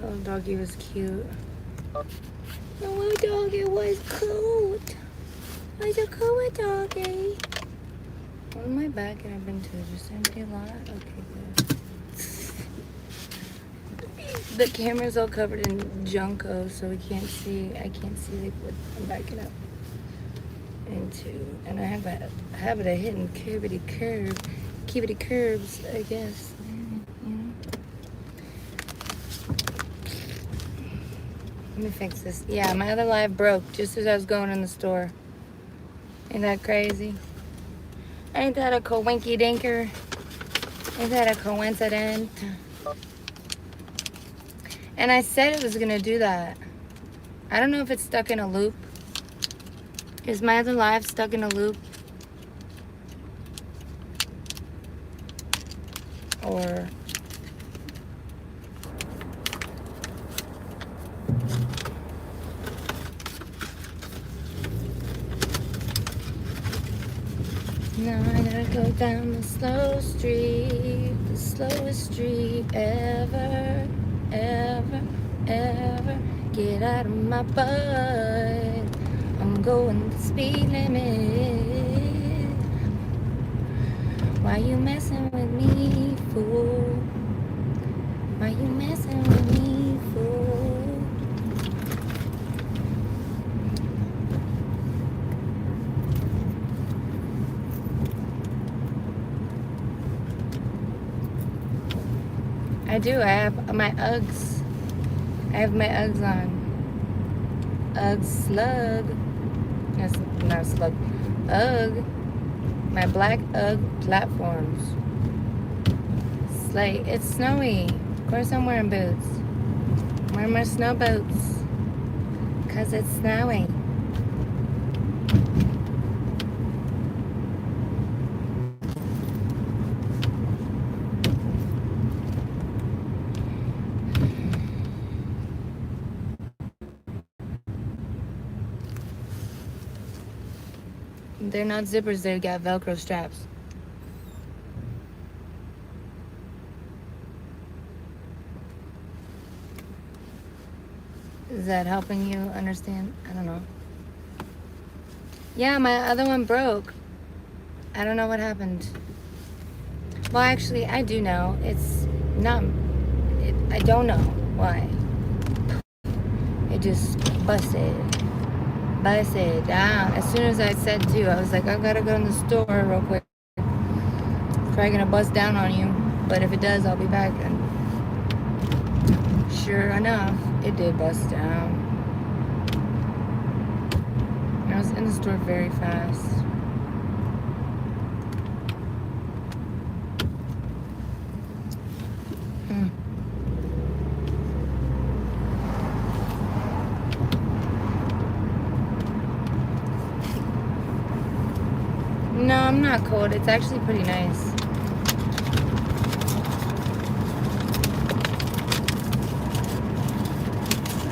little doggy was cute. The little doggy was cute. Was a cool doggy. On my back and I've been to just empty lot. Okay, good. The camera's all covered in junko, so we can't see. I can't see like what I'm backing up into. And I have a habit of hitting cavity curbs, I guess. You know. Let me fix this. Yeah, my other live broke just as I was going in the store. Ain't that crazy? Ain't that a coinky dinker? Ain't that a coincidence? And I said it was gonna do that. I don't know if it's stuck in a loop. Is my other live stuck in a loop? Or... Now I gotta go down the slow street, the slowest street ever, ever, ever. Get out of my butt. I'm going the speed limit. Why you messing with me, fool? Why you messing with me, fool? I do. I have my Uggs. I have my Uggs on. Ugg slug. That's not a slug. Ugg. My black Ugg platforms. Slay. It's snowy. Of course I'm wearing boots. I'm wearing my snow boots. Because it's snowing. They're not zippers, they've got Velcro straps. Is that helping you understand? I don't know. Yeah, my other one broke. I don't know what happened. Well, actually, I do know. It's not... I don't know why. It just busted down. As soon as I said to, I was like, I've got to go in the store real quick. It's probably gonna bust down on you, but if it does, I'll be back. And sure enough, it did bust down. I was in the store very fast. No, I'm not cold. It's actually pretty nice.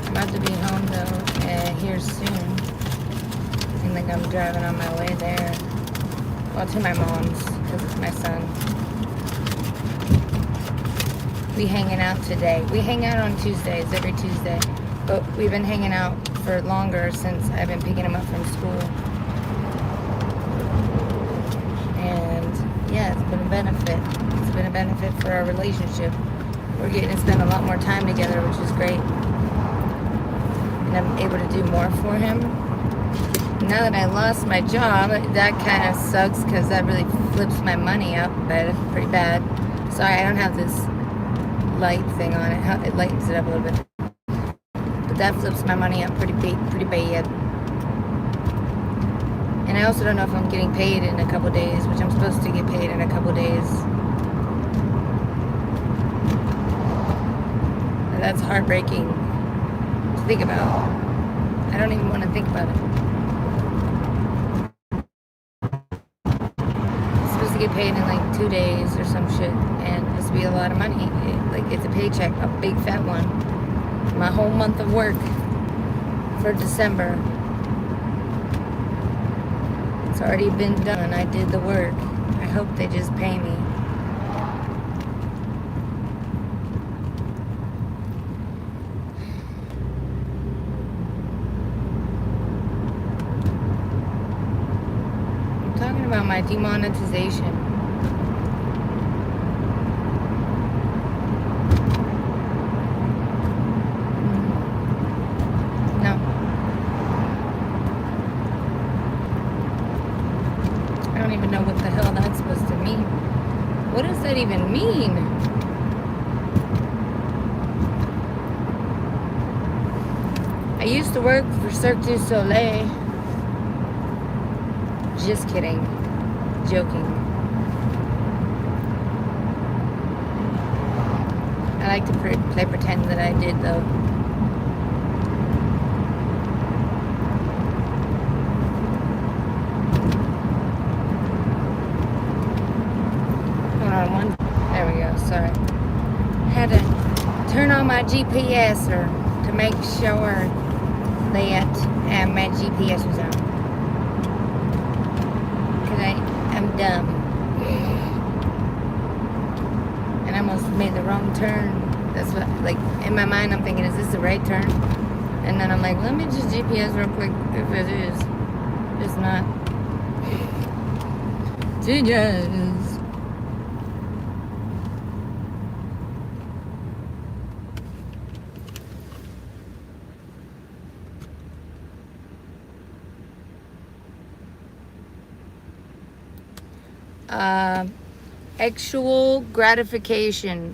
I'm about to be home though, here soon. Seems like I'm driving on my way there. Well, to my mom's, because it's my son. We hanging out today. We hang out on Tuesdays, every Tuesday. But we've been hanging out for longer since I've been picking him up from school. Yeah, it's been a benefit. It's been a benefit for our relationship. We're getting to spend a lot more time together, which is great. And I'm able to do more for him. Now that I lost my job, that kind of sucks because that really flips my money up pretty bad. Sorry, I don't have this light thing on it. It lightens it up a little bit. But that flips my money up pretty bad. And I also don't know if I'm getting paid in a couple days, which I'm supposed to get paid in a couple days. And that's heartbreaking to think about. I don't even want to think about it. I'm supposed to get paid in like 2 days or some shit, and it's supposed to be a lot of money. It's a paycheck, a big fat one. My whole month of work for December. It's already been done. I did the work. I hope they just pay me. on my demonetization. No. I don't even know what the hell that's supposed to mean. What does that even mean? I used to work for Cirque du Soleil. Just kidding. Joking. I like to play pretend that I did, though. Hold on one. There we go. Sorry. Had to turn on my GPS to make sure that my GPS was on. I'm dumb. And I almost made the wrong turn. That's what, like, in my mind I'm thinking, is this the right turn? And then I'm like, let me just GPS real quick if it is. It's not. Genius. Actual gratification.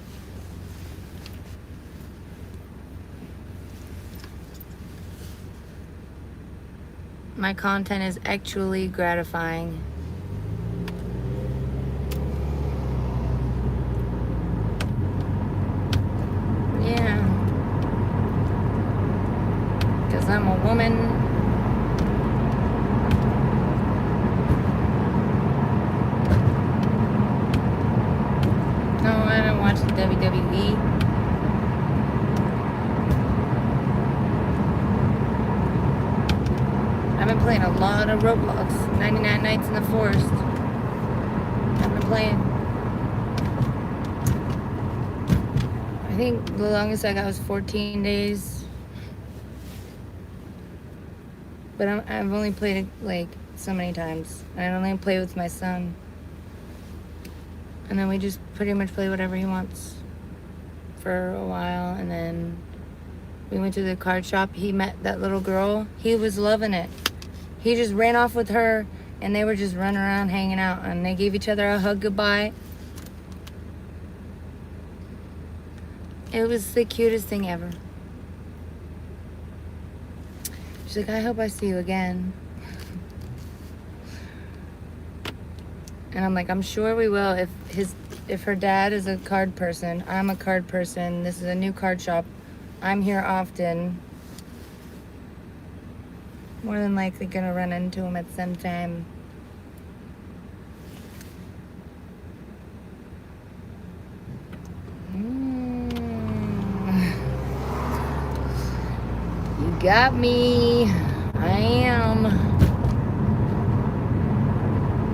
My content is actually gratifying. Yeah. Because I'm a woman. WWE. I've been playing a lot of Roblox. 99 Nights in the Forest. I've been playing. I think the longest I got was 14 days. But I've only played it like so many times. I only play with my son. And then we just pretty much play whatever he wants for a while. And then we went to the card shop. He met that little girl. He was loving it. He just ran off with her, and they were just running around hanging out. And they gave each other a hug goodbye. It was the cutest thing ever. She's like, I hope I see you again. And I'm like, I'm sure we will. If her dad is a card person, I'm a card person. This is a new card shop. I'm here often. More than likely gonna run into him at some time. You got me. I am.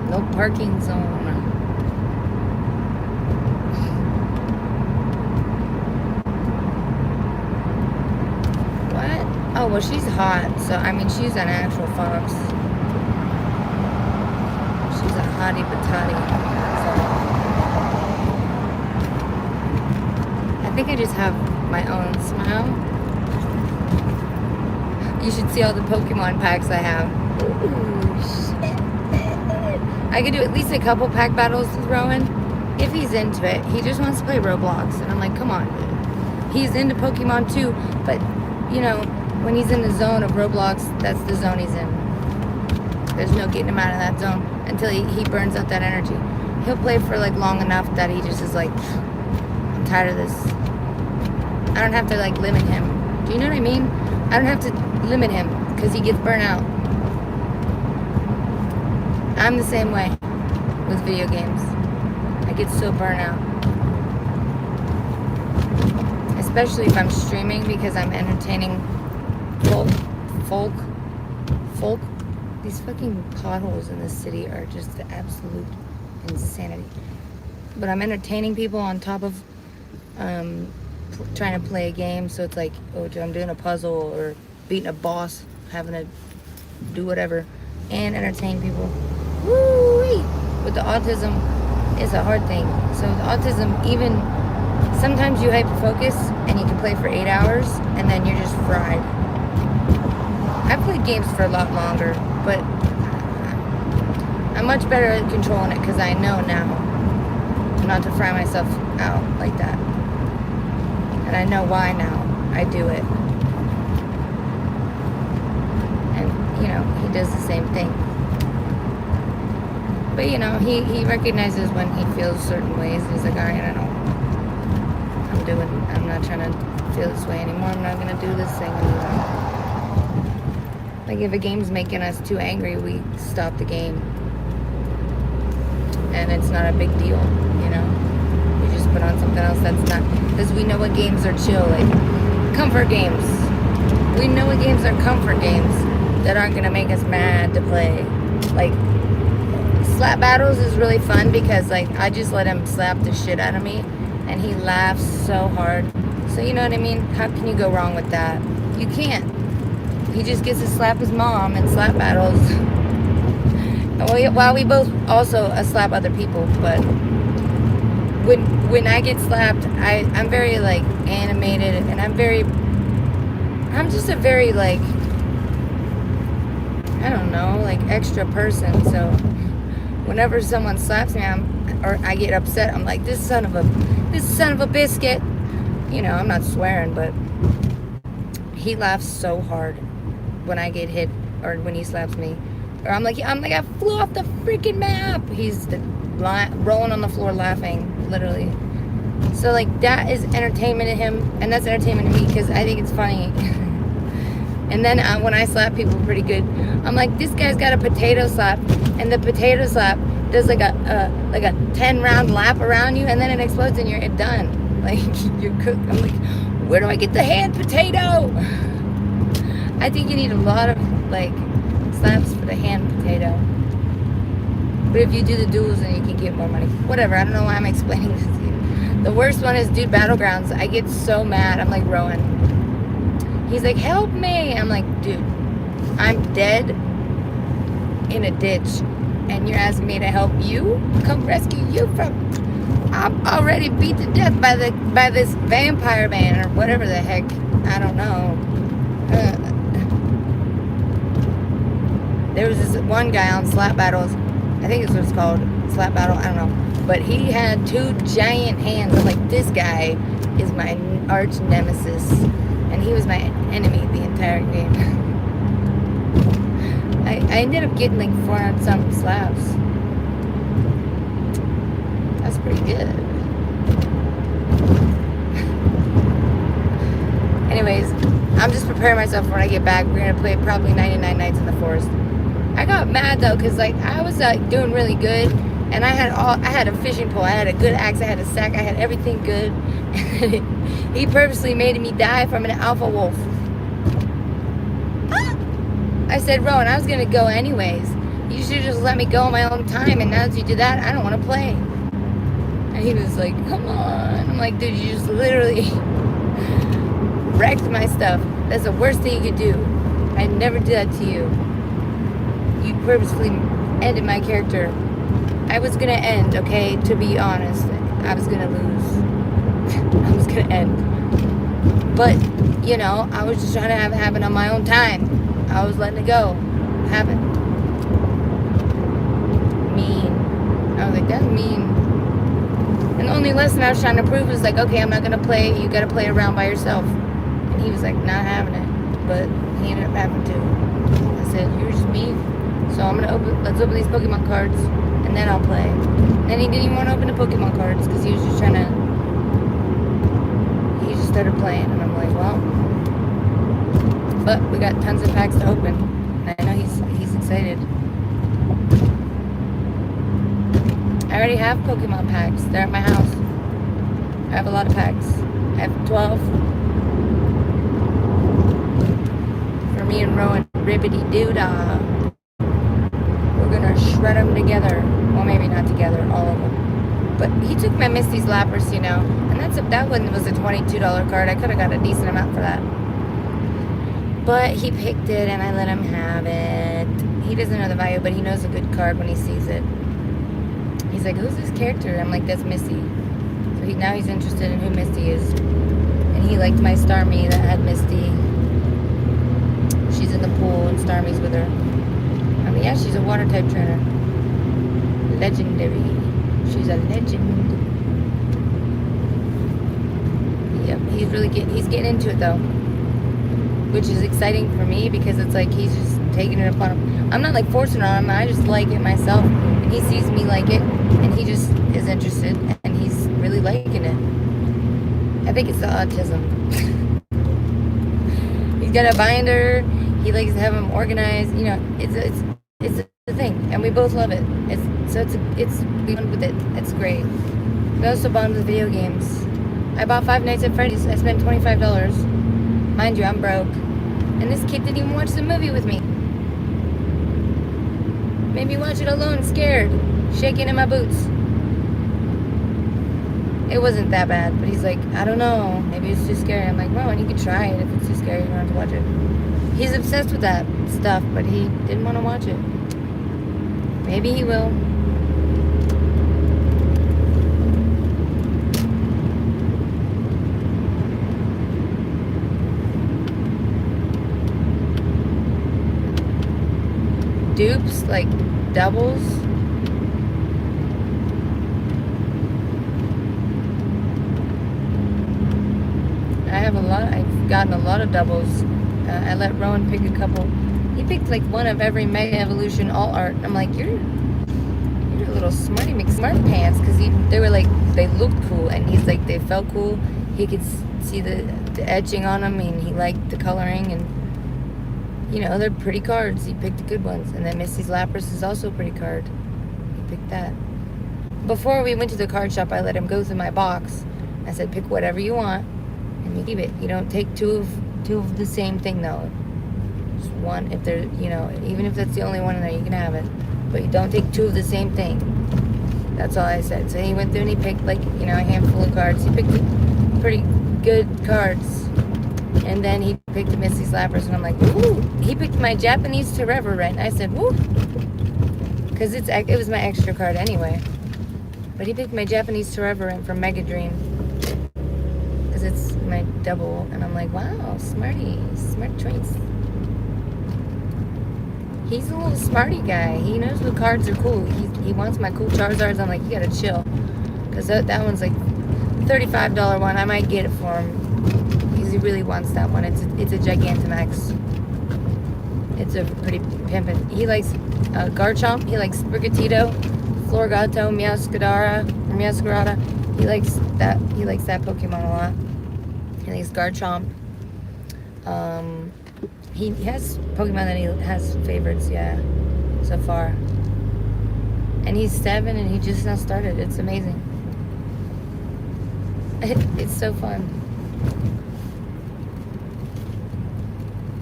No parking zone. What? Oh, well, she's hot. So, I mean, she's an actual fox. She's a hottie patati. So, I think I just have my own smile. You should see all the Pokemon packs I have. Ooh, shit. I could do at least a couple pack battles with Rowan if he's into it. He just wants to play Roblox. And I'm like, come on. He's into Pokemon too. But, you know, when he's in the zone of Roblox, that's the zone he's in. There's no getting him out of that zone until he burns out that energy. He'll play for like long enough that he just is like, I'm tired of this. I don't have to like limit him. Do you know what I mean? I don't have to limit him because he gets burnt out. I'm the same way with video games. I get so burnt out. Especially if I'm streaming because I'm entertaining folk. These fucking potholes in this city are just the absolute insanity. But I'm entertaining people on top of trying to play a game. So it's like, oh, I'm doing a puzzle or beating a boss, having to do whatever, and entertain people. Woo! With the autism, it's a hard thing. So with autism, even sometimes you hyper focus and you can play for 8 hours and then you're just fried. I played games for a lot longer, but I'm much better at controlling it because I know now not to fry myself out like that. And I know why now I do it. And, you know, he does the same thing. But, you know, he recognizes when he feels certain ways. He's like, all right, I know. I'm not trying to feel this way anymore. I'm not going to do this thing anymore. Like, if a game's making us too angry, we stop the game. And it's not a big deal, you know? We just put on something else that's not... Because we know what games are chill, like comfort games. We know what games are comfort games that aren't going to make us mad to play. Like, slap battles is really fun because, like, I just let him slap the shit out of me. And he laughs so hard. So, you know what I mean? How can you go wrong with that? You can't. He just gets to slap his mom in slap battles. While we both also slap other people. But when I get slapped, I'm very, like, animated. And I'm just a very, like, I don't know, like, extra person. So whenever someone slaps me, I get upset, I'm like, this son of a biscuit. You know, I'm not swearing, but he laughs so hard when I get hit or when he slaps me. Or I'm like, I flew off the freaking map. He's rolling on the floor laughing, literally. So, like, that is entertainment to him, and that's entertainment to me because I think it's funny. And then when I slap people pretty good, I'm like, this guy's got a potato slap, and the potato slap does like a 10-round lap around you, and then it explodes and you're done. Like, you're cooked. I'm like, where do I get the hand potato? I think you need a lot of, like, slaps for the hand potato. But if you do the duels, then you can get more money. Whatever, I don't know why I'm explaining this to you. The worst one is Dude Battlegrounds. I get so mad. I'm like, Rowan. He's like, help me. I'm like, dude, I'm dead in a ditch. And you're asking me to help you? Come rescue you from... I'm already beat to death by this vampire man or whatever the heck. I don't know. There was this one guy on Slap Battles. I think it's what it's called. Slap Battle. I don't know. But he had 2 giant hands. I'm like, this guy is my arch nemesis. And he was my enemy the entire game. I ended up getting like 400 something slaps. That's pretty good. Anyways, I'm just preparing myself for when I get back. We're going to play probably 99 Nights in the Forest. I got mad though because like I was doing really good. And I had a fishing pole, I had a good axe, I had a sack, I had everything good. He purposely made me die from an alpha wolf. I said, Rowan, I was going to go anyways. You should just let me go on my own time. And now that you do that, I don't want to play. And he was like, come on. I'm like, dude, you just literally wrecked my stuff. That's the worst thing you could do. I'd never do that to you. You purposefully ended my character. I was going to end, okay? To be honest, I was going to lose. I was going to end. But, you know, I was just trying to have it happen on my own time. I was letting it go. Happen. Mean. I was like, that's mean. And the only lesson I was trying to prove was like, okay, I'm not going to play. You got to play around by yourself. And he was like, not having it. But he ended up having to. I said, you're just mean. So I'm going to let's open these Pokemon cards. And then I'll play. And then he didn't even want to open the Pokemon cards because he was just trying to... He just started playing. And I'm like, well... But we got tons of packs to open. And I know he's excited. I already have Pokemon packs. They're at my house. I have a lot of packs. I have 12. For me and Rowan. Ribbity-doo-dah. We're going to shred them together. Well, maybe not together. All of them. But he took my Misty's Lappers, you know. And that one was a $22 card. I could have got a decent amount for that. But he picked it and I let him have it. he doesn't know the value, but he knows a good card when he sees it. He's like, who's this character? I'm like, that's Misty. So now he's interested in who Misty is. And he liked my Starmie that had Misty. She's in the pool and Starmie's with her. I mean, yeah, she's a water type trainer. Legendary. She's a legend. Yep, he's getting into it though, which is exciting for me because it's like he's just taking it upon him. I'm not like forcing it on him. I just like it myself, and he sees me like it, and he just is interested, and he's really liking it. I think it's the autism. He's got a binder. He likes to have them organized. You know, it's a thing, and we both love it. We bond with it. It's great. We also bond with video games. I bought 5 Nights at Freddy's. I spent $25. Mind you, I'm broke. And this kid didn't even watch the movie with me. Made me watch it alone, scared, shaking in my boots. It wasn't that bad, but he's like, I don't know, maybe it's too scary. I'm like, well, and you can try it. If it's too scary, you don't have to watch it. He's obsessed with that stuff, but he didn't want to watch it. Maybe he will. Dupes, like doubles. I've gotten a lot of doubles. I let Rowan pick a couple. He picked like one of every Mega Evolution All Art. I'm like, you're a little smarty McSmart pants, because they looked cool, and he's like, they felt cool. He could see the etching on them, and he liked the coloring, and you know, they're pretty cards. He picked the good ones. And then Misty's Lapras is also a pretty card. He picked that. Before we went to the card shop, I let him go through my box. I said, pick whatever you want, and you keep it. You don't take two of the same thing, though. Just one, if they're, you know, even if that's the only one in there, you can have it. But you don't take 2 of the same thing. That's all I said. So he went through and he picked, like, you know, a handful of cards. He picked pretty good cards. And then he picked Misty's Lapras, and I'm like, ooh. He picked my Japanese Terreverent. I said, woo. Because it was my extra card anyway. But he picked my Japanese Terreverent from Mega Dream. Because it's my double. And I'm like, wow, smarty. Smart choice. He's a little smarty guy. He knows what cards are cool. He wants my cool Charizards. I'm like, you gotta chill. Because that one's like $35 one. I might get it for him. He really wants that one. It's a Gigantamax. It's a pretty pimpin'. He likes Garchomp. He likes Sprigatito, Floragato, Meowscarada. He likes that Pokemon a lot. He likes Garchomp. He has Pokemon that he has favorites, yeah, so far. And he's 7 and he just now started. It's amazing. It's so fun.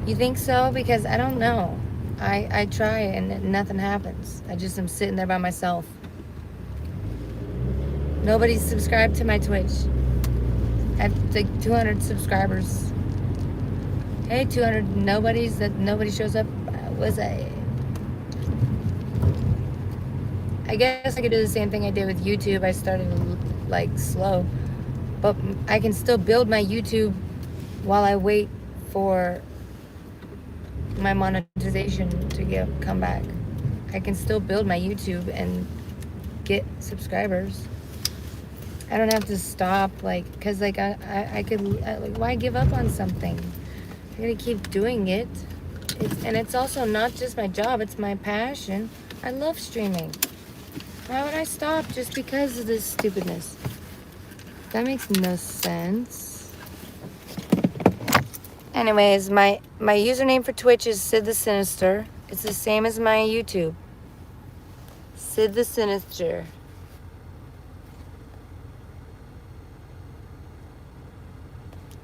You think so? Because I don't know. I try and nothing happens. I just am sitting there by myself. Nobody's subscribed to my Twitch. I have like 200 subscribers. Hey, 200 nobody shows up. I guess I could do the same thing I did with YouTube. I started like slow. But I can still build my YouTube while I wait for my monetization to come back. I can still build my YouTube and get subscribers. I don't have to stop, like, because like I could like, why give up on something? I gotta keep doing it. It's also not just my job, it's my passion. I love streaming. Why would I stop just because of this stupidness? That makes no sense. Anyways, my username for Twitch is Sid the Sinister. It's the same as my YouTube. Sid the Sinister.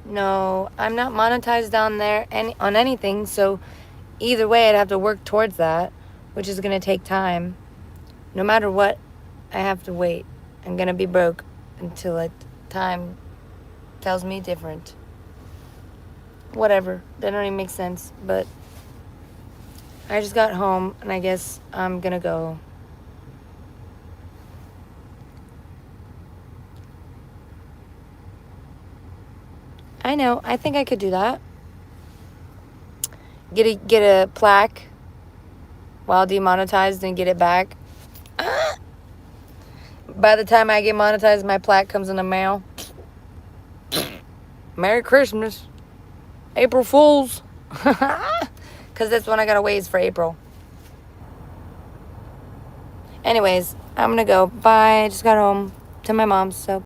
No, I'm not monetized on there on anything, so either way I'd have to work towards that, which is going to take time. No matter what, I have to wait. I'm going to be broke until time tells me different. Whatever. That don't even make sense, but I just got home, and I guess I'm gonna go. I know. I think I could do that. Get a plaque while demonetized and get it back. By the time I get monetized, my plaque comes in the mail. Merry Christmas. April Fools. Because that's when I got to wait for April. Anyways, I'm going to go. Bye. I just got home to my mom's, so.